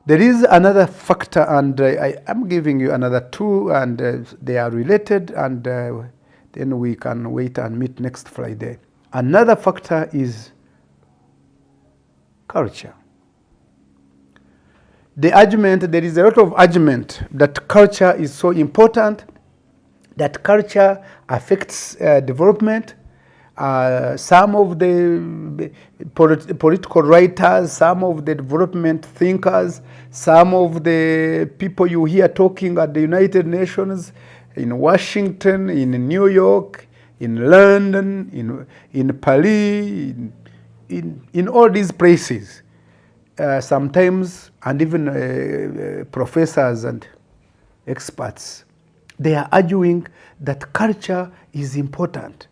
There is another factor, and I'm giving you another two, and they are related, and then we can wait and meet next Friday. Another factor is culture. The argument, there is a lot of argument that culture is so important, that culture affects development. Some of the political writers, some of the development thinkers, some of the people you hear talking at the United Nations, in Washington, in New York, in London, in Paris, in all these places, sometimes, and even professors and experts, they are arguing that culture is important.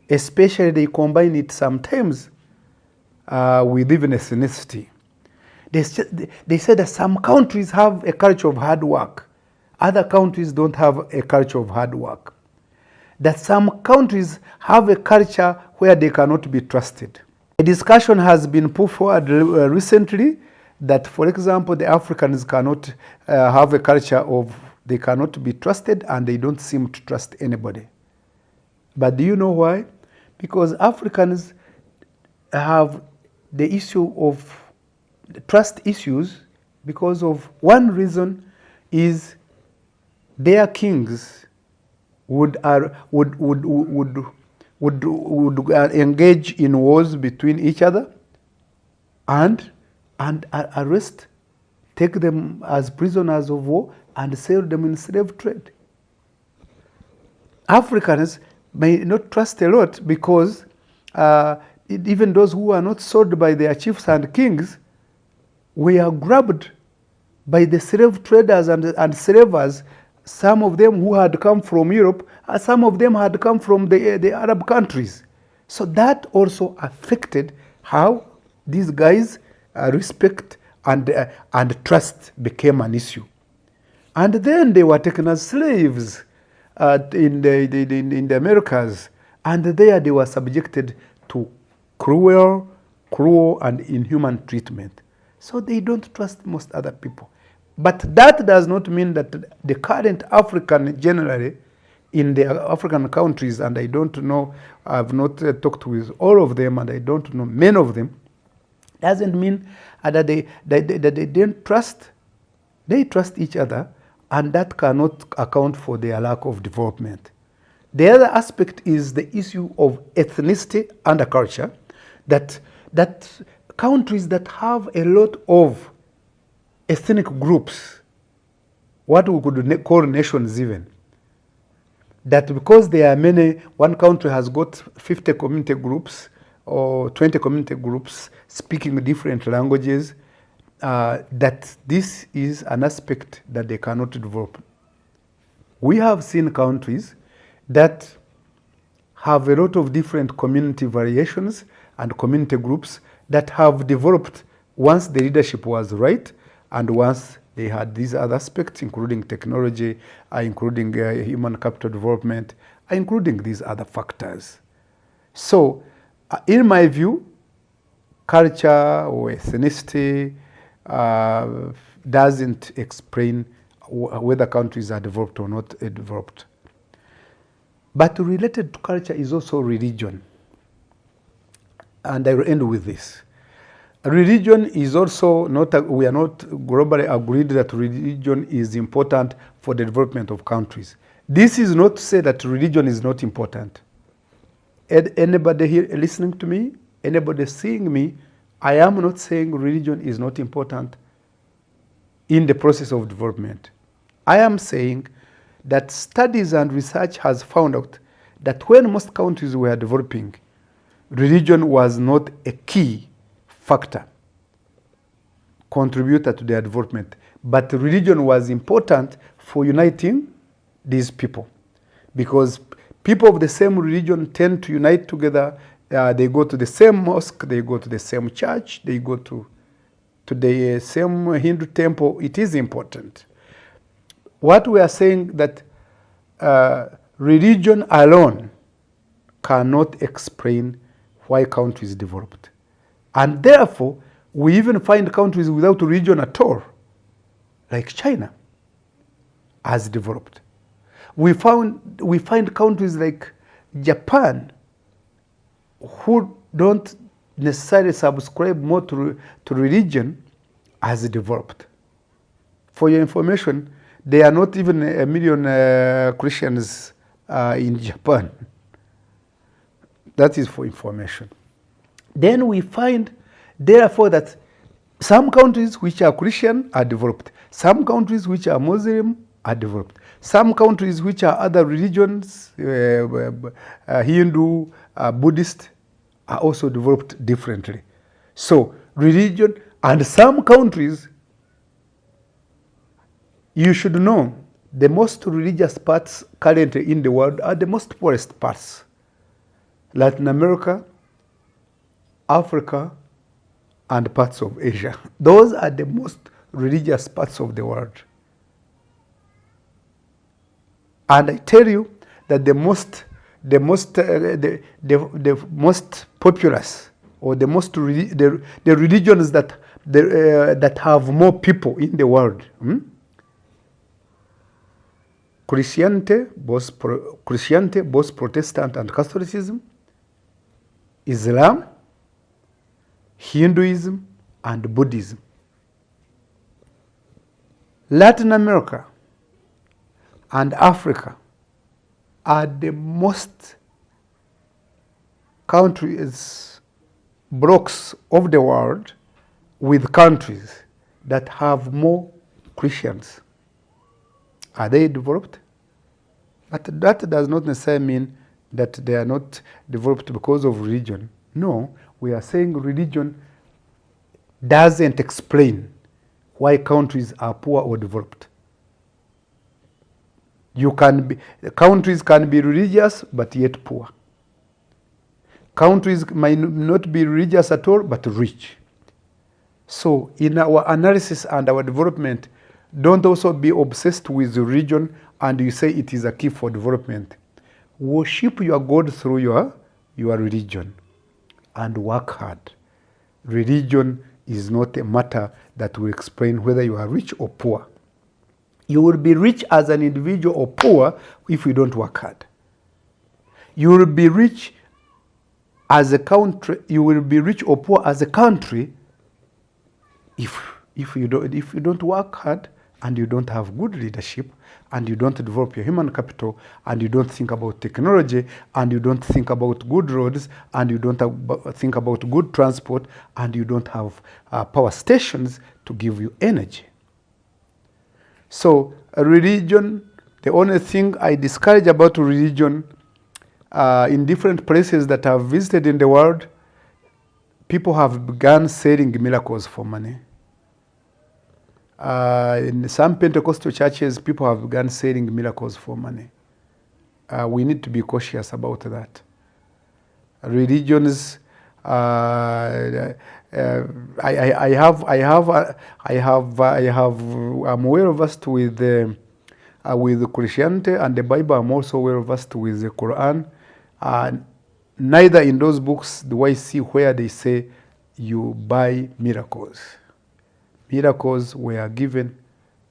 Especially they combine it sometimes with even ethnicity. They say that some countries have a culture of hard work. Other countries don't have a culture of hard work. That some countries have a culture where they cannot be trusted. A discussion has been put forward recently that, for example, the Africans cannot have a culture of they cannot be trusted, and they don't seem to trust anybody. But do you know why? Because Africans have the issue of trust issues because of one reason is their kings would engage in wars between each other and arrest, take them as prisoners of war and sell them in slave trade. Africans may not trust a lot because even those who are not sold by their chiefs and kings were grabbed by the slave traders and slavers, some of them who had come from Europe, and some of them had come from the Arab countries. So that also affected how these guys respect and trust became an issue. And then they were taken as slaves in the Americas, and there they were subjected to cruel and inhuman treatment. So they don't trust most other people. But that does not mean that the current African generally in the African countries, and I don't know, I've not talked with all of them, and I don't know many of them, doesn't mean that they don't trust. They trust each other, and that cannot account for their lack of development. The other aspect is the issue of ethnicity and culture, that countries that have a lot of ethnic groups, what we could call nations even, that because there are many, one country has got 50 community groups or 20 community groups speaking different languages, that this is an aspect that they cannot develop. We have seen countries that have a lot of different community variations and community groups that have developed once the leadership was right and once they had these other aspects, including technology, including human capital development, including these other factors. So, in my view, culture or ethnicity doesn't explain whether countries are developed or not developed. But related to culture is also religion. And I will end with this. Religion is also not, we are not globally agreed that religion is important for the development of countries. This is not to say that religion is not important. Anybody here listening to me, anybody seeing me, I am not saying religion is not important in the process of development. I am saying that studies and research has found out that when most countries were developing, religion was not a key factor, contributor to their development. But religion was important for uniting these people, because people of the same religion tend to unite together. They go to the same mosque, they go to the same church, they go to the same Hindu temple. It is important. What we are saying that religion alone cannot explain why countries developed. And therefore, we even find countries without religion at all. like China, has developed. We find countries like Japan who don't necessarily subscribe more to religion has developed. For your information, there are not even 1 million Christians in Japan. That is for information. Then we find, therefore, that some countries which are Christian are developed. Some countries which are Muslim are developed. Some countries which are other religions, Hindu, Buddhist, are also developed differently. So, religion, and some countries, you should know, the most religious parts currently in the world are the most poorest parts. Latin America, Africa, and parts of Asia. Those are the most religious parts of the world. And I tell you that the most populous, or the religions that have more people in the world, Christianity, both Protestant and Catholicism, Islam, Hinduism, and Buddhism. Latin America and Africa are the most blocks of the world with countries that have more Christians. Are they developed? But that does not necessarily mean that they are not developed because of religion. No, we are saying religion doesn't explain why countries are poor or developed. Countries can be religious but yet poor. Countries might not be religious at all but rich. So in our analysis and our development, don't also be obsessed with religion and you say it is a key for development. Worship your God through your religion and work hard. Religion is not a matter that will explain whether you are rich or poor. You will be rich as an individual or poor if you don't work hard. You will be rich as a country. You will be rich or poor as a country if you don't work hard and you don't have good leadership and you don't develop your human capital and you don't think about technology and you don't think about good roads and you don't think about good transport and you don't have power stations to give you energy. So religion, the only thing I discourage about religion in different places that I've visited in the world, people have begun selling miracles for money. In some Pentecostal churches, people have begun selling miracles for money. We need to be cautious about that. Religions, I'm well versed with Christianity and the Bible. I'm also well versed with the Quran. Neither in those books do I see where they say you buy miracles. Miracles were given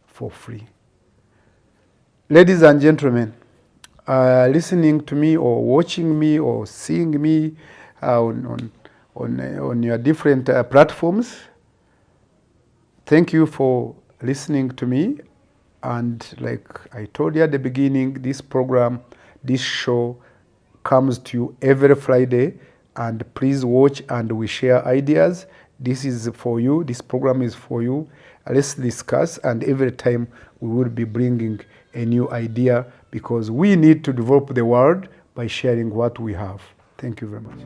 for free. Ladies and gentlemen, listening to me or watching me or seeing me on your different platforms, thank you for listening to me. And like I told you at the beginning, this program, this show comes to you every Friday. And please watch and we share ideas. This is for you. This program is for you. Let's discuss. And every time we will be bringing a new idea because we need to develop the world by sharing what we have. Thank you very much.